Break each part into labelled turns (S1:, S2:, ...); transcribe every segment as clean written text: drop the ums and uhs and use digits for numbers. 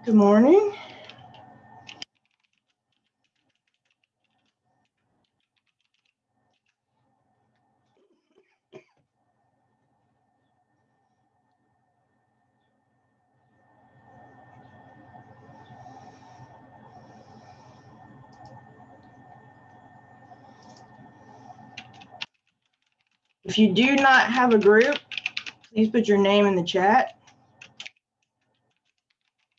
S1: Good morning. If you do not have a group, please put your name in the chat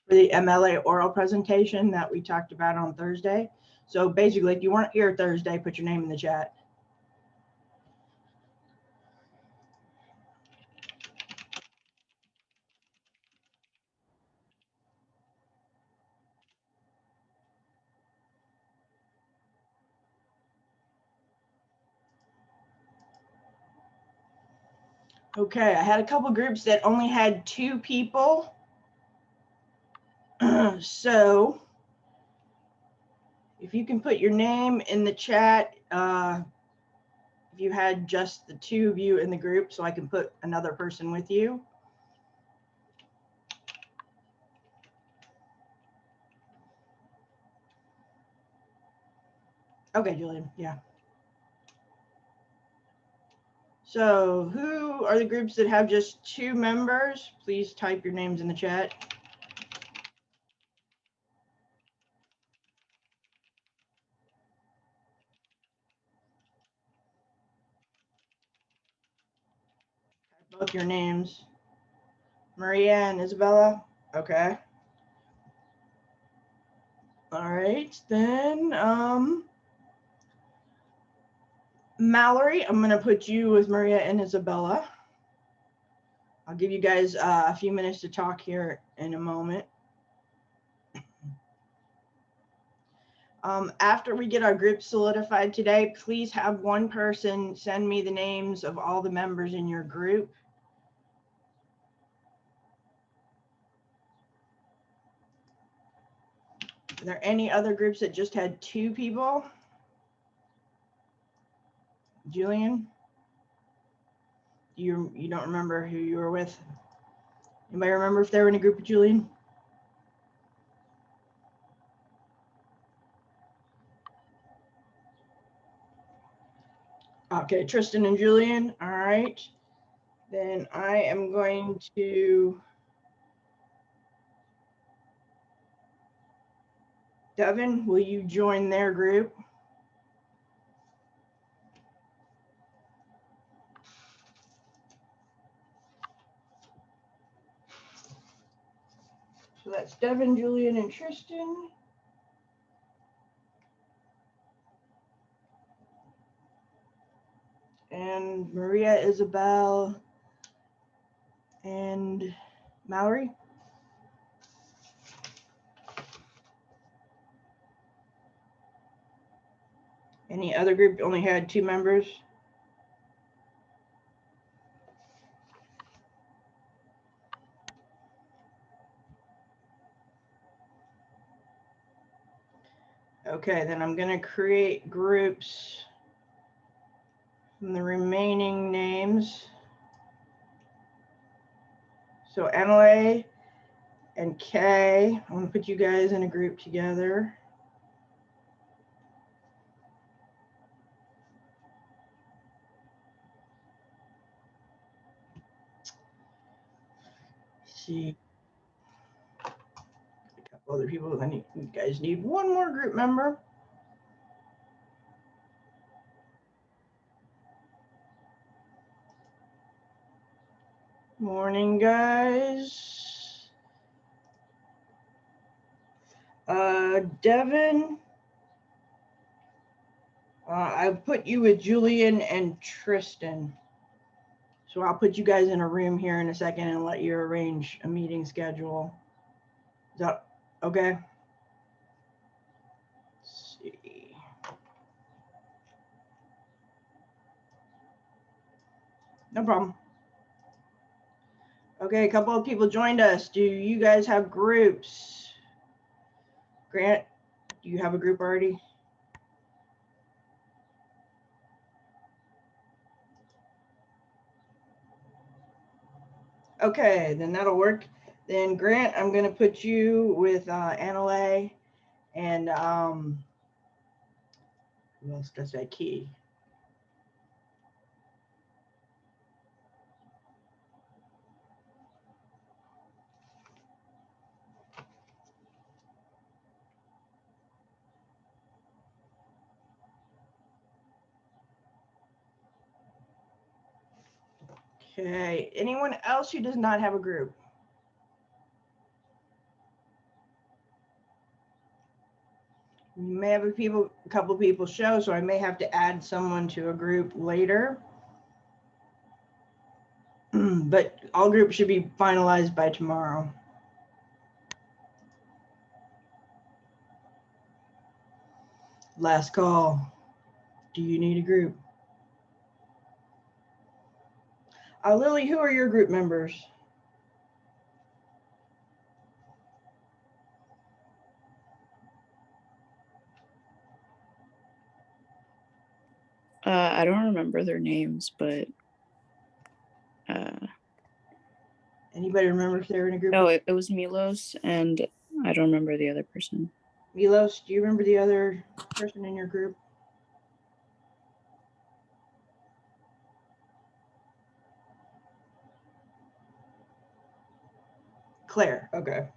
S1: for the MLA oral presentation that we talked about on Thursday. So basically, if you weren't here Thursday, put your name in the chat. Okay, I had a couple groups that only had 2 people. So if you can put your name in the chat, if you had just the 2 of you in the group, so I can put another person with you. Okay, Julian, yeah. So who are the groups that have just 2 members? Please type your names in the chat. Both your names. Maria and Isabella. Okay. All right, then Mallory, I'm gonna put you with Maria and Isabella. I'll give you guys a few minutes to talk here in a moment. After we get our group solidified today, please have one person send me the names of all the members in your group. Are there any other groups that just had 2 people? Julian, you don't remember who you were with? Anybody remember if they were in a group with Julian? Okay, Tristan and Julian. All right. Then I am going to Devin, will you join their group? So that's Devin, Julian, and Tristan. And Maria, Isabel, and Mallory. Any other group only had 2 members? Okay, then I'm going to create groups from the remaining names. So Emily and Kay, I'm going to put you guys in a group together. Let's see. A couple other people. You guys need one more group member. Morning, guys. Devin, I put you with Julian and Tristan. So I'll put you guys in a room here in a second and let you arrange a meeting schedule. Is that okay? Let's see. No problem. Okay, a couple of people joined us. Do you guys have groups? Grant, do you have a group already? Okay, then that'll work. Then Grant, I'm going to put you with Anna and who else does that key? Okay, anyone else who does not have a group? We may have a couple people show, so I may have to add someone to a group later. But all groups should be finalized by tomorrow. Last call. Do you need a group? Lily, who are your group members?
S2: I don't remember their names, but
S1: Anybody remember if they were in a group?
S2: no, it was Milos, and I don't remember the other person.
S1: Milos, do you remember the other person in your group? Claire, okay.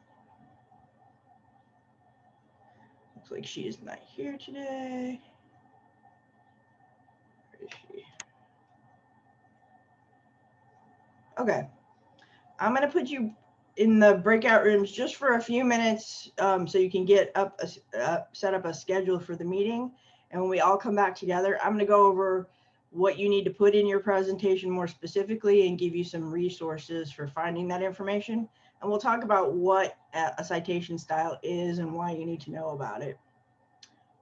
S1: Looks like she is not here today. Where is she? Okay. I'm going to put you in the breakout rooms just for a few minutes so you can get up, set up a schedule for the meeting. And when we all come back together, I'm going to go over what you need to put in your presentation more specifically and give you some resources for finding that information. And we'll talk about what a citation style is and why you need to know about it.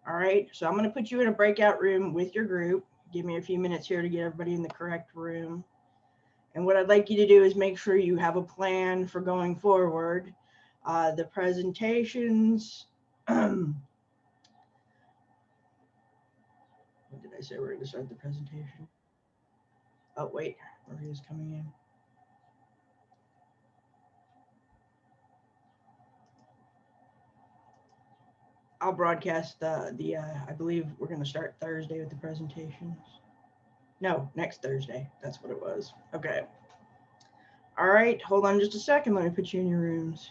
S1: All right, so I'm going to put you in a breakout room with your group. Give me a few minutes here to get everybody in the correct room. And what I'd like you to do is make sure you have a plan for going forward. The presentations, what did I say? We're going to start the presentation. Oh, wait, Maria's coming in. I'll broadcast I believe we're going to start Thursday with the presentations. No, next Thursday. That's what it was. Okay. All right, hold on just a second. Let me put you in your rooms.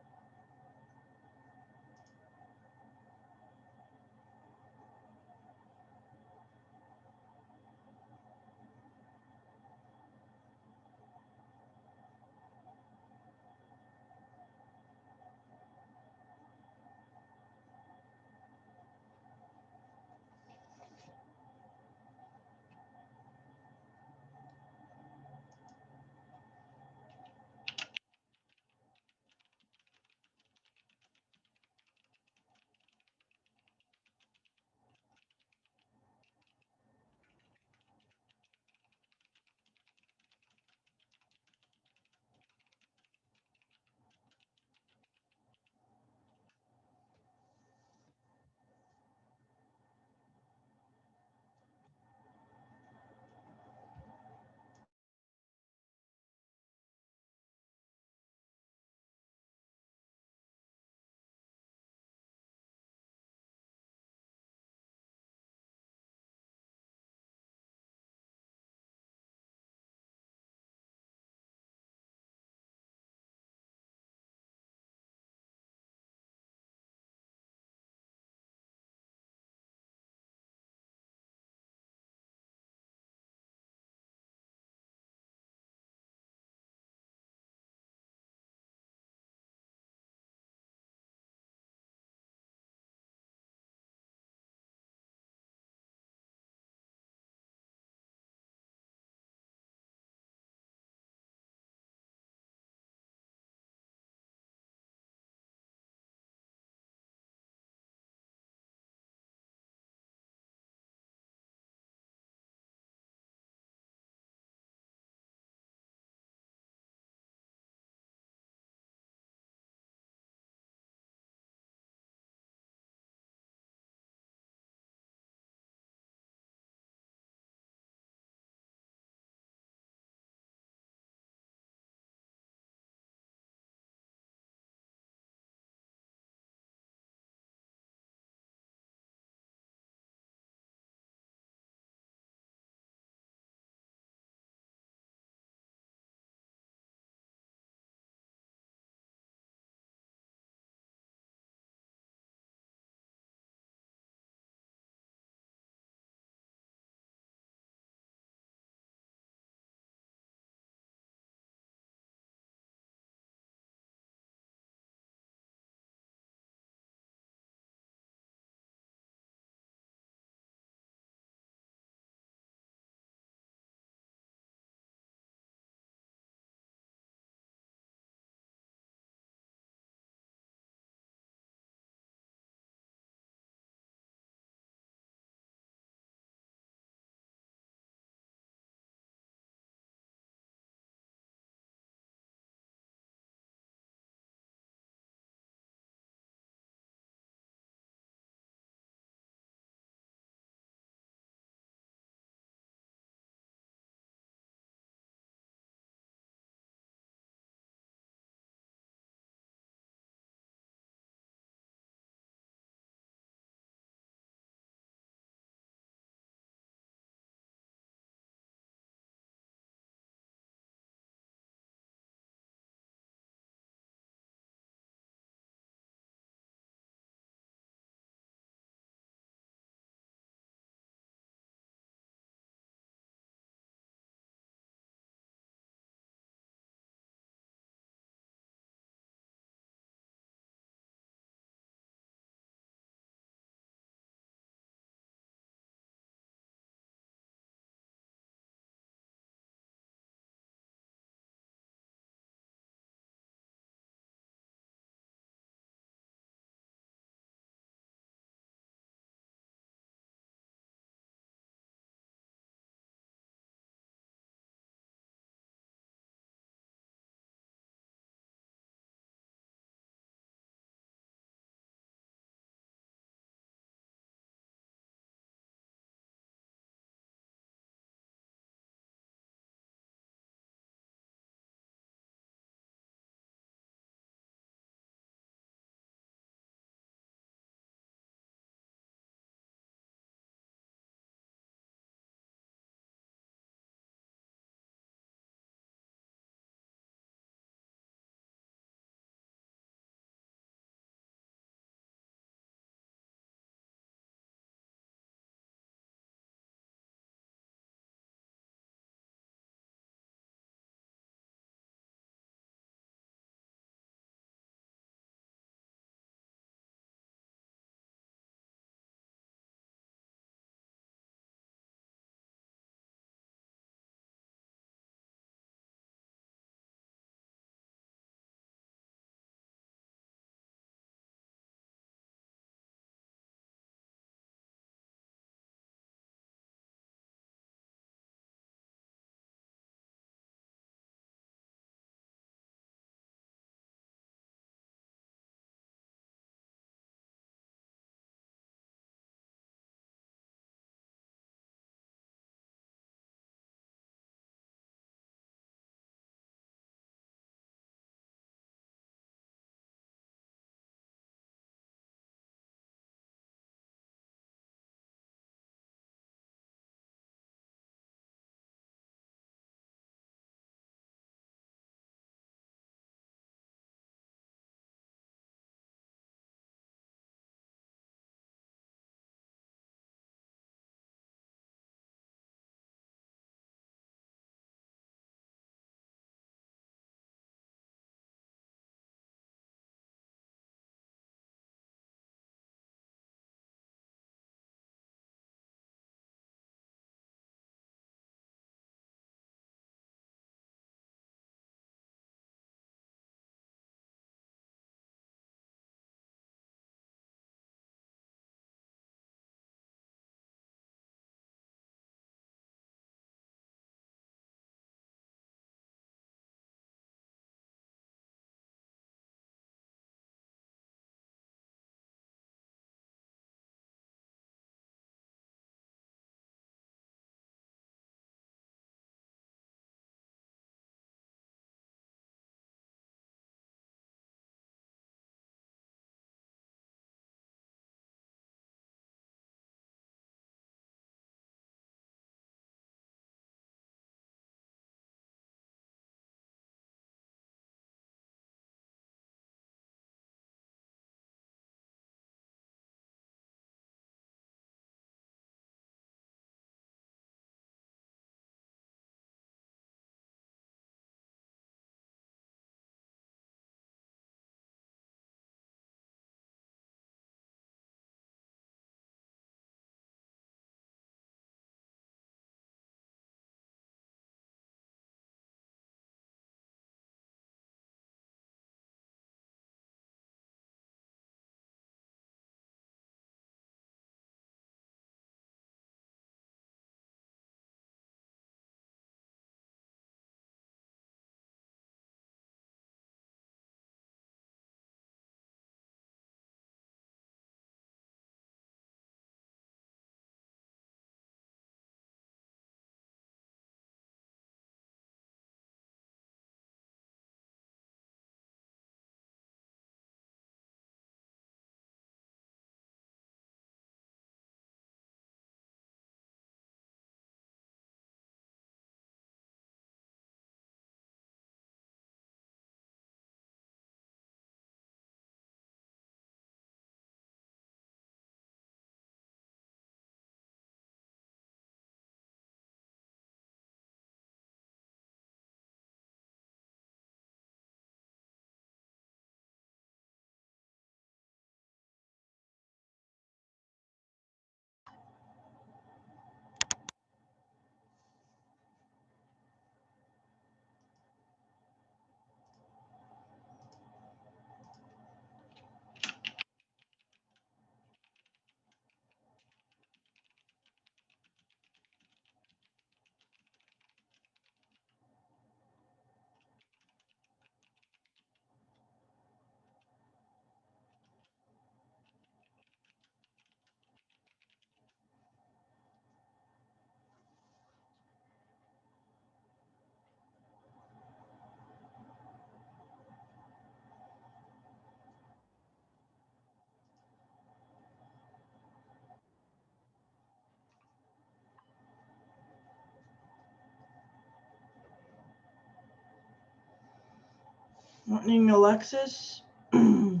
S1: Morning, Alexis. Do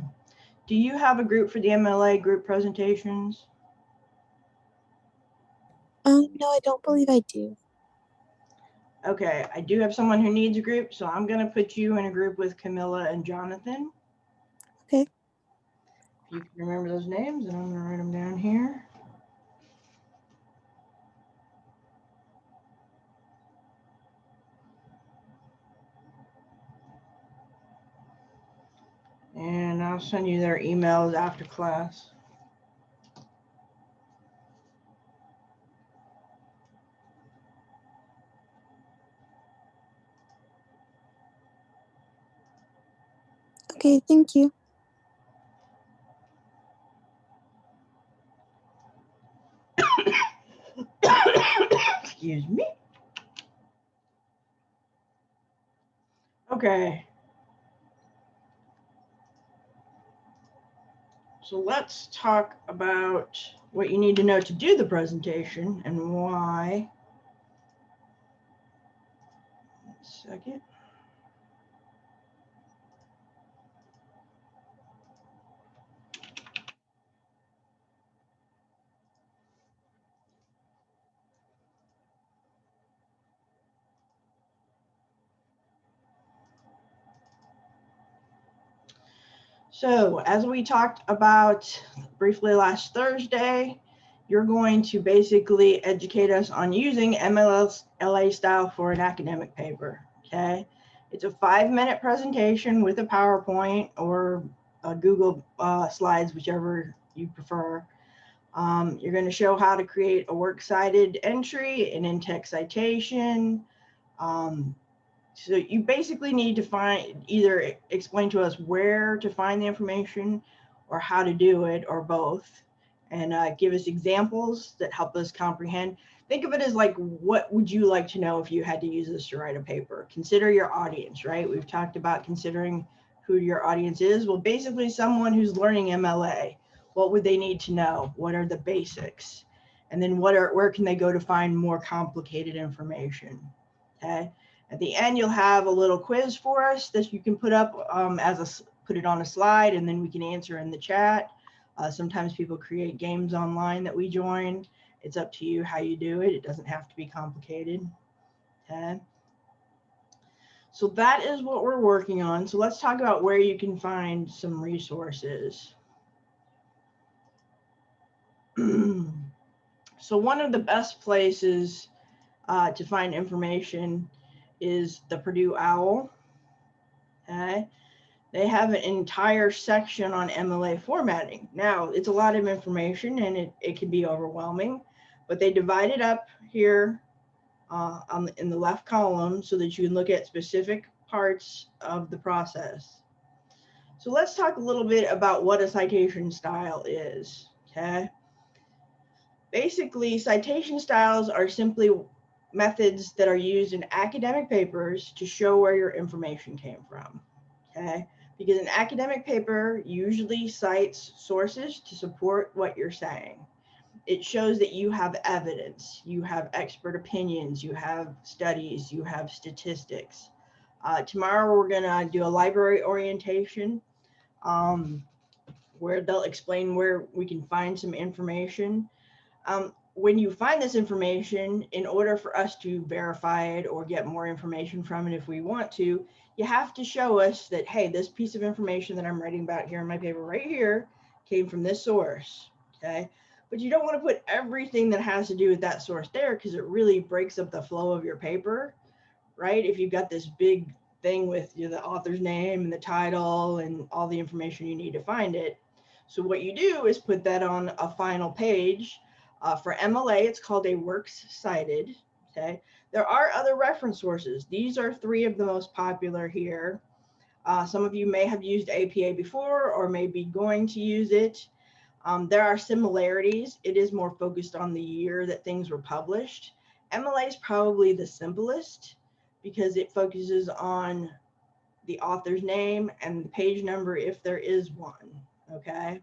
S1: you have a group for the MLA group presentations?
S3: No, I don't believe I do.
S1: Okay, I do have someone who needs a group, so I'm gonna put you in a group with Camilla and Jonathan.
S3: Okay.
S1: If you can remember those names, and I'm gonna write them down here. And I'll send you their emails after class.
S3: Okay, thank you.
S1: Excuse me. Okay. So let's talk about what you need to know to do the presentation and why. 1 second. So as we talked about briefly last Thursday, you're going to basically educate us on using MLA style for an academic paper, okay? It's a 5-minute presentation with a PowerPoint or a Google Slides, whichever you prefer. You're going to show how to create a works cited entry, an in-text citation. So you basically need to either explain to us where to find the information or how to do it or both, and give us examples that help us comprehend. Think of it as like, what would you like to know if you had to use this to write a paper? Consider your audience, right? We've talked about considering who your audience is. Well, basically someone who's learning MLA, what would they need to know? What are the basics? And then where can they go to find more complicated information? Okay. At the end, you'll have a little quiz for us that you can put up put it on a slide, and then we can answer in the chat. Sometimes people create games online that we join. It's up to you how you do it. It doesn't have to be complicated. Okay. So that is what we're working on. So let's talk about where you can find some resources. So one of the best places to find information is the Purdue OWL. Okay. They have an entire section on MLA formatting. Now, it's a lot of information and it can be overwhelming, but they divide it up here in the left column so that you can look at specific parts of the process. So let's talk a little bit about what a citation style is, okay? Basically, citation styles are simply methods that are used in academic papers to show where your information came from, okay? Because an academic paper usually cites sources to support what you're saying. It shows that you have evidence, you have expert opinions, you have studies, you have statistics. Tomorrow we're gonna do a library orientation where they'll explain where we can find some information. When you find this information, in order for us to verify it or get more information from it if we want to, you have to show us that, hey, this piece of information that I'm writing about here in my paper right here came from this source, okay? But you don't want to put everything that has to do with that source there because it really breaks up the flow of your paper, right? If you've got this big thing with the author's name and the title and all the information you need to find it. So what you do is put that on a final page. For MLA, it's called a works cited, okay? There are other reference sources. These are 3 of the most popular here. Some of you may have used APA before or may be going to use it. There are similarities. It is more focused on the year that things were published. MLA is probably the simplest because it focuses on the author's name and the page number if there is one, okay?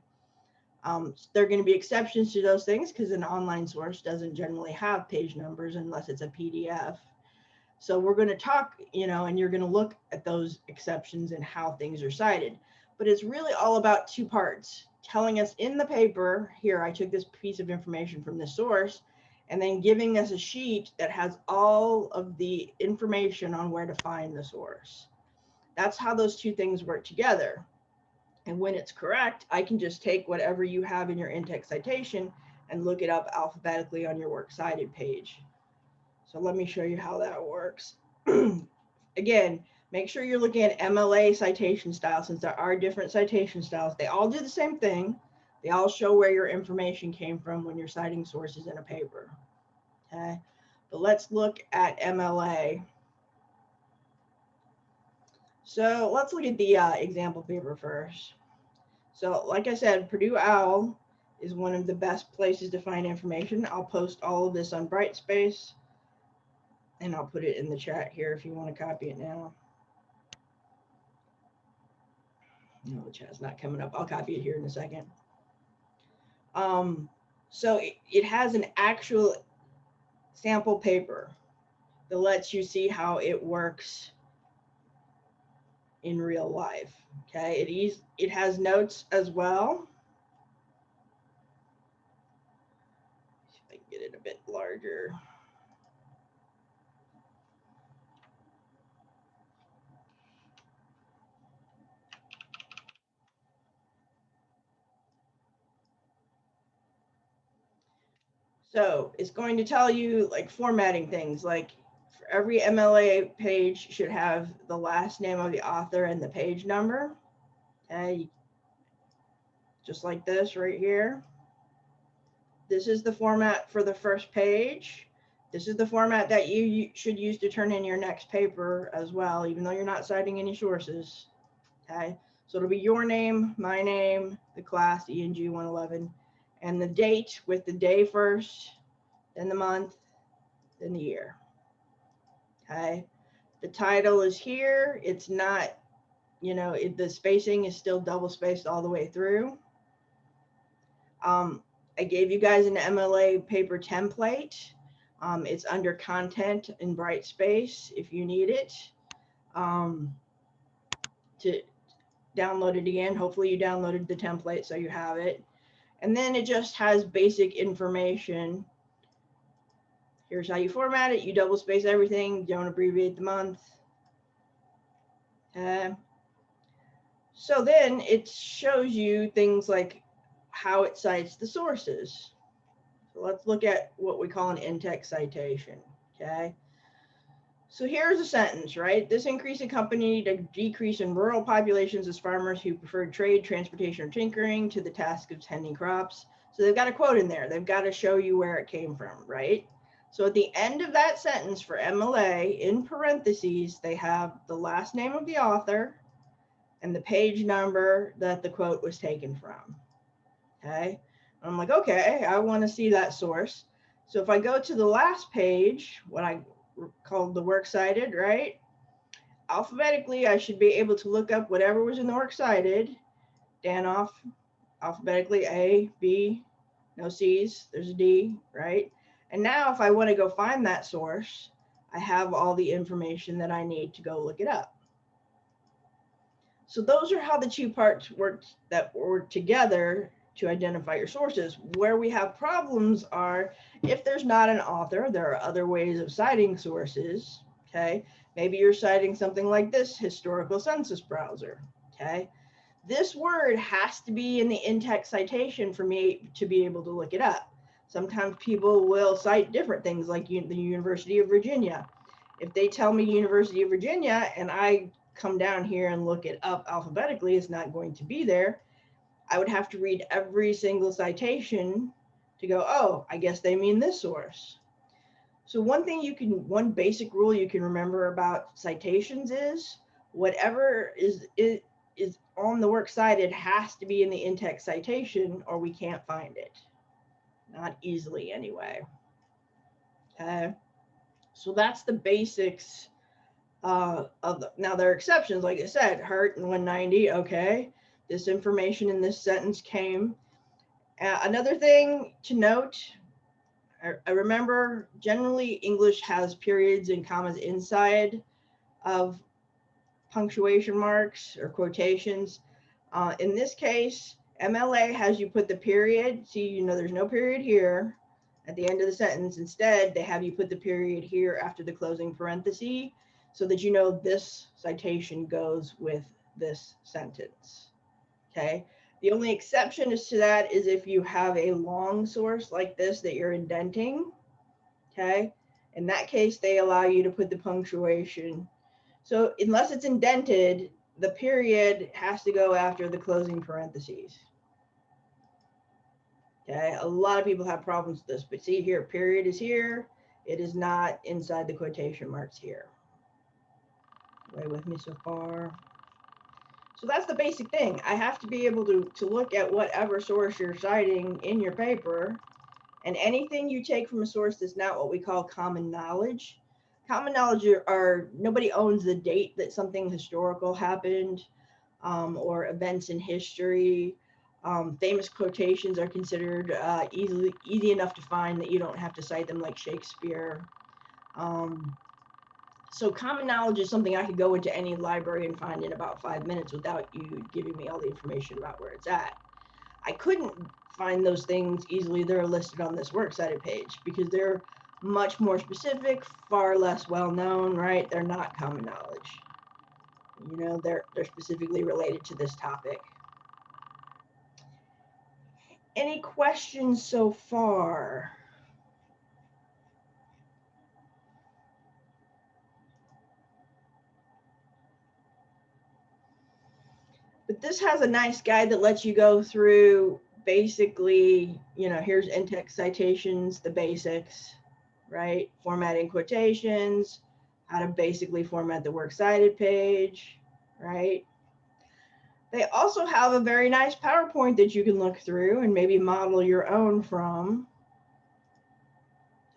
S1: There are going to be exceptions to those things because an online source doesn't generally have page numbers unless it's a PDF. So we're going to talk, and you're going to look at those exceptions and how things are cited. But it's really all about two parts: telling us in the paper, here, I took this piece of information from this source, and then giving us a sheet that has all of the information on where to find the source. That's how those two things work together. And when it's correct, I can just take whatever you have in your in-text citation and look it up alphabetically on your works cited page. So let me show you how that works. Again, make sure you're looking at MLA citation style, since there are different citation styles. They all do the same thing. They all show where your information came from when you're citing sources in a paper. Okay, but let's look at MLA. So let's look at the example paper first. So like I said, Purdue OWL is one of the best places to find information. I'll post all of this on Brightspace, and I'll put it in the chat here if you want to copy it now. No, the chat's not coming up. I'll copy it here in a second. So it has an actual sample paper that lets you see how it works in real life. Okay, it has notes as well. See if I can get it a bit larger. So it's going to tell you like formatting things, like for every MLA page should have the last name of the author and the page number. Okay, just like this right here. This is the format for the first page. This is the format that you should use to turn in your next paper as well, even though you're not citing any sources. Okay, so it'll be your name, my name, the class, ENG111, and the date with the day first, then the month, then the year. Okay, the title is here. It's not, the spacing is still double spaced all the way through. I gave you guys an MLA paper template. It's under content in Brightspace if you need it. To download it again, hopefully you downloaded the template so you have it. And then it just has basic information. Here's how you format it. You double space everything. Don't abbreviate the month. So then it shows you things like how it cites the sources. So let's look at what we call an in-text citation. Okay. So here's a sentence, right? This increase accompanied a decrease in rural populations as farmers who preferred trade, transportation, or tinkering to the task of tending crops. So they've got a quote in there. They've got to show you where it came from, right? So at the end of that sentence for MLA, in parentheses, they have the last name of the author and the page number that the quote was taken from. Okay. And I'm like, okay, I want to see that source. So if I go to the last page, what I called the works cited, right? Alphabetically, I should be able to look up whatever was in the works cited. Danoff, alphabetically A, B, no C's, there's a D, right? And now if I want to go find that source, I have all the information that I need to go look it up. So those are how the two parts work together to identify your sources. Where we have problems are if there's not an author, there are other ways of citing sources. Okay, maybe you're citing something like this historical census browser. Okay, this word has to be in the in-text citation for me to be able to look it up. Sometimes people will cite different things like the University of Virginia. If they tell me University of Virginia and I come down here and look it up alphabetically, it's not going to be there. I would have to read every single citation to go, oh, I guess they mean this source. So one basic rule you can remember about citations is whatever is on the works cited has to be in the in-text citation or we can't find it. Not easily anyway. Okay. So that's the basics now there are exceptions, like I said, Hurt and 190. Okay, this information in this sentence came. Another thing to note, I remember generally English has periods and commas inside of punctuation marks or quotations. In this case, MLA has you put the period. See, you know, there's no period here at the end of the sentence. Instead, they have you put the period here after the closing parenthesis so that you know this citation goes with this sentence. Okay. The only exception is to that is if you have a long source like this that you're indenting. Okay. In that case, they allow you to put the punctuation. So unless it's indented, the period has to go after the closing parentheses. Okay, a lot of people have problems with this, but see here, period is here. It is not inside the quotation marks here. Way with me so far? So that's the basic thing. I have to be able to look at whatever source you're citing in your paper, and anything you take from a source that's not what we call common knowledge. Common knowledge are nobody owns the date that something historical happened, or events in history. Famous quotations are considered easy enough to find that you don't have to cite them like Shakespeare. So common knowledge is something I could go into any library and find in about 5 minutes without you giving me all the information about where it's at. I couldn't find those things easily. They're listed on this works cited page because they're much more specific, far less well known, right? They're not common knowledge. You know, they're specifically related to this topic. Any questions so far? But this has a nice guide that lets you go through basically, you know, here's in-text citations, the basics, right? Formatting quotations, how to basically format the works cited page, right? They also have a very nice PowerPoint that you can look through and maybe model your own from.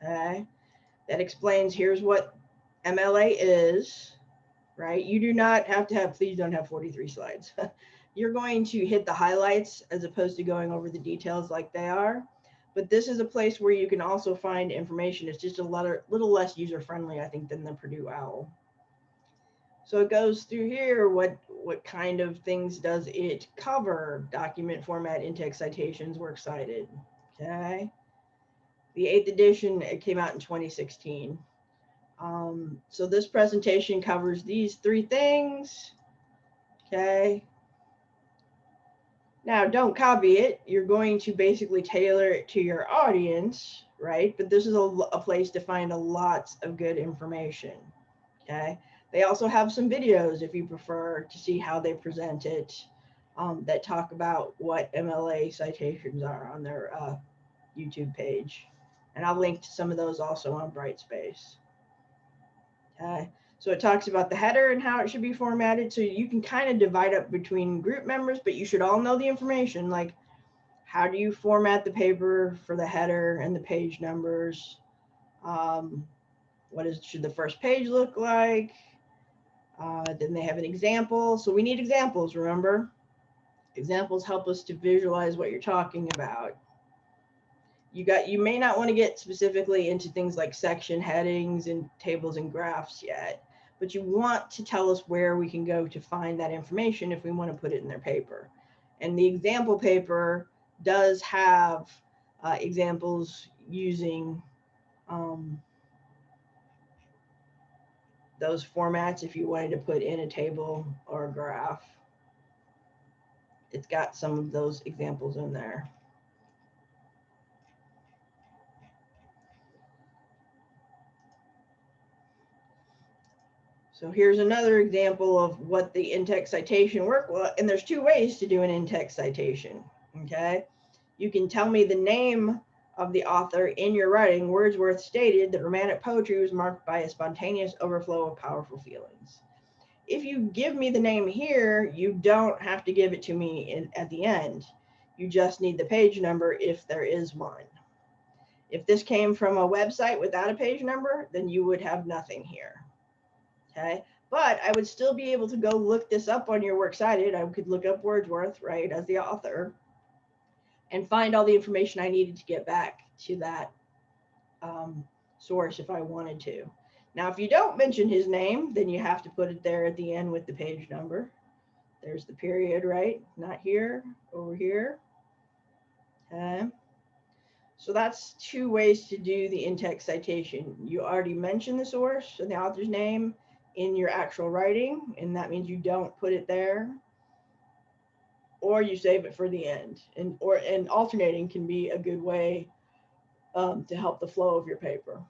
S1: Okay, that explains here's what MLA is, right? You do not have to have, please don't have 43 slides. You're going to hit the highlights as opposed to going over the details like they are. But this is a place where you can also find information. It's just a little less user-friendly, I think, than the Purdue OWL. So it goes through here, what kind of things does it cover? Document format, in-text citations, works cited, okay? The 8th edition, it came out in 2016. So this presentation covers these 3 things, okay? Now, don't copy it. You're going to basically tailor it to your audience, right? But this is a place to find a lot of good information, okay? They also have some videos if you prefer to see how they present it, that talk about what MLA citations are on their YouTube page. And I'll link to some of those also on Brightspace. Okay, so it talks about the header and how it should be formatted. So you can kind of divide up between group members, but you should all know the information, like how do you format the paper for the header and the page numbers? Should the first page look like? Then they have an example. So we need examples, remember? Examples help us to visualize what you're talking about. You may not want to get specifically into things like section headings and tables and graphs yet, but you want to tell us where we can go to find that information if we want to put it in their paper. And the example paper does have examples using those formats if you wanted to put in a table or a graph. It's got some of those examples in there. So here's another example of what the in-text citation work was. And there's 2 ways to do an in-text citation, okay? You can tell me the name of the author in your writing. Wordsworth stated that romantic poetry was marked by a spontaneous overflow of powerful feelings. If you give me the name here, you don't have to give it to me at the end. You just need the page number if there is one. If this came from a website without a page number, then you would have nothing here. Okay, but I would still be able to go look this up on your works cited. I could look up Wordsworth, right, as the author and find all the information I needed to get back to that source if I wanted to. Now, if you don't mention his name, then you have to put it there at the end with the page number. There's the period, right? Not here, over here. Okay. So that's two ways to do the in-text citation. You already mentioned the source and the author's name in your actual writing, and that means you don't put it there, or you save it for the end. And alternating can be a good way to help the flow of your paper.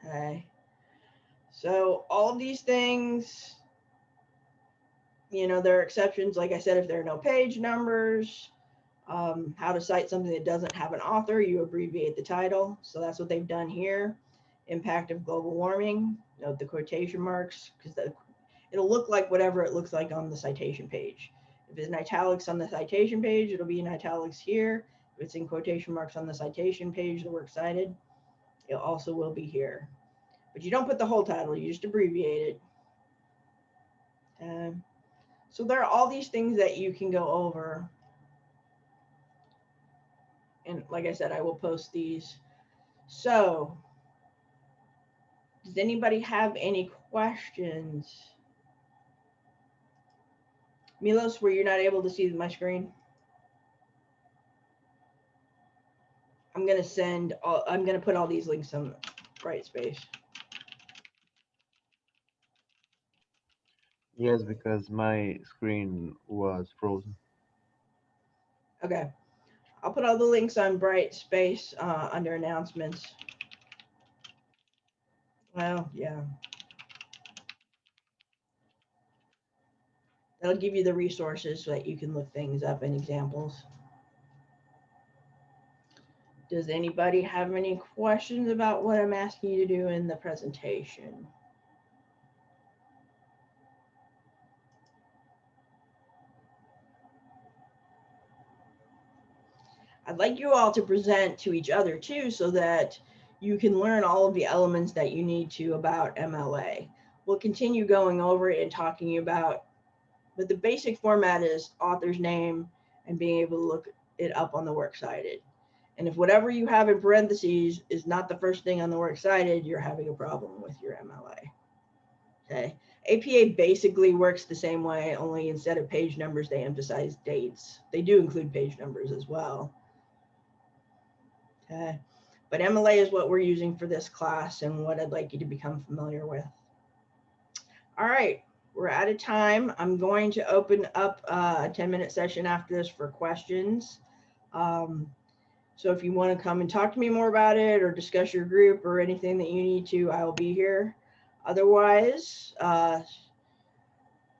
S1: Okay. So all of these things, you know, there are exceptions. Like I said, if there are no page numbers, how to cite something that doesn't have an author, you abbreviate the title. So that's what they've done here. Impact of global warming, note the quotation marks, because it'll look like whatever it looks like on the citation page. If it's in italics on the citation page, it'll be in italics here. If it's in quotation marks on the citation page, the works cited, it also will be here. But you don't put the whole title, you just abbreviate it. So there are all these things that you can go over. And like I said, I will post these. So does anybody have any questions? Milos, were you not able to see my screen? I'm going to put all these links on Brightspace.
S4: Yes, because my screen was frozen.
S1: Okay. I'll put all the links on Brightspace under announcements. Well, yeah. That'll give you the resources so that you can look things up and examples. Does anybody have any questions about what I'm asking you to do in the presentation? I'd like you all to present to each other too, so that you can learn all of the elements that you need to about MLA. We'll continue going over it and talking about, but the basic format is author's name and being able to look it up on the works cited. And if whatever you have in parentheses is not the first thing on the works cited, you're having a problem with your MLA. Okay. APA basically works the same way, only instead of page numbers, they emphasize dates. They do include page numbers as well. Okay. But MLA is what we're using for this class and what I'd like you to become familiar with. All right, we're out of time. I'm going to open up a 10-minute session after this for questions. So if you want to come and talk to me more about it or discuss your group or anything that you need to, I will be here. Otherwise,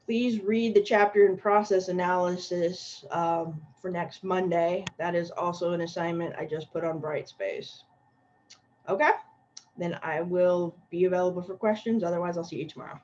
S1: please read the chapter and process analysis for next Monday. That is also an assignment I just put on Brightspace. Okay, then I will be available for questions. Otherwise, I'll see you tomorrow.